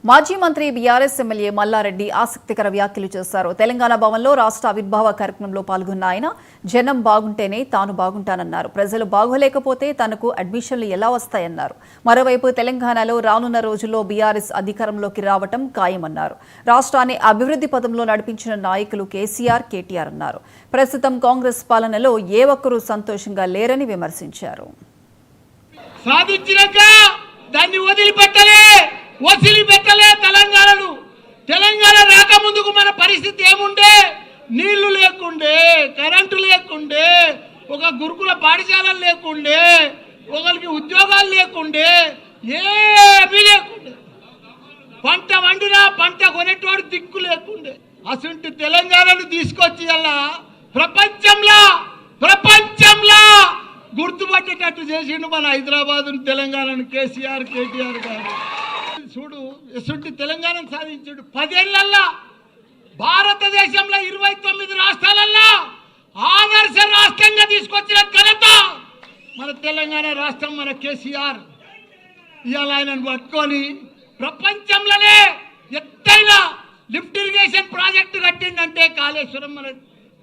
మాజీ మంత్రి BRS MLA Mallareddy ఆసక్తికర వ్యాఖ్యలు చేశారు. తెలంగాణ భవన్లో రాష్ట్ర ఆవిర్భావ కార్యక్రమంలో పాల్గొన్న ఆయన జనం బాగుంటేనే తాను బాగుంటానన్నారు. ప్రజలు బాగోలేకపోతే తనకు అడ్మిషన్లు ఎలా వస్తాయన్నారు. మరోవైపు తెలంగాణలో రానున్న రోజుల్లో బీఆర్ఎస్ అధికారంలోకి రావటం ఖాయమన్నారు. రాష్ట్రాన్ని అభివృద్ధి పథంలో నడిపించిన నాయకులు కేసీఆర్, కేటీఆర్ అన్నారు. ప్రస్తుతం కాంగ్రెస్ పాలనలో ఏ ఒక్కరూ సంతోషంగా లేరని విమర్శించారు. వదిలిపెట్టలే తెలంగాణ రాకముందుకు మన పరిస్థితి ఏముండే? నీళ్లు లేకుండే, కరెంటు లేకుండే, ఒక గురుకుల పాఠశాలలు లేకుండే, ఒకరికి ఉద్యోగాలు లేకుండే, ఏమీ లేకుండే. పంట వండినా పంట కొనేటోడు దిక్కు లేకుండే. అసలు తెలంగాణను తీసుకొచ్చి అలా ప్రపంచంలో గుర్తుపట్టేటట్టు చేసిండు మన హైదరాబాద్ తెలంగాణను కేసీఆర్, కేటీఆర్ గారు. చూడు ఎసుంటి తెలంగాణను సాధించాడు. 10 ఏళ్లల్లో భారతదేశంలో 29 రాష్ట్రాలలో ఆదర్శ రాష్ట్రంగా తీసుకొచ్చిన ఘనత మన తెలంగాణ రాష్ట్రం, మన కేసీఆర్. ఇవాళ ఆయనను పట్టుకొని ప్రపంచంలోనే ఎత్తైన లిఫ్ట్ ఇరిగేషన్ ప్రాజెక్టు కట్టిందంటే కాళేశ్వరం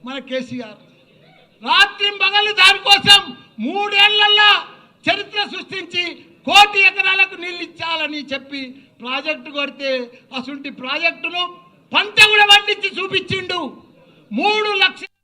మన కేసీఆర్. రాత్రి పగలు దానికోసం 3 ఏళ్లలో చరిత్ర సృష్టించి 1 కోటి ఎకరాలకు నీళ్ళు ఇచ్చాలని చెప్పి ప్రాజెక్టు కొడితే అసలు ప్రాజెక్టును పంట కూడా పండించి చూపించిండు. 3 లక్షల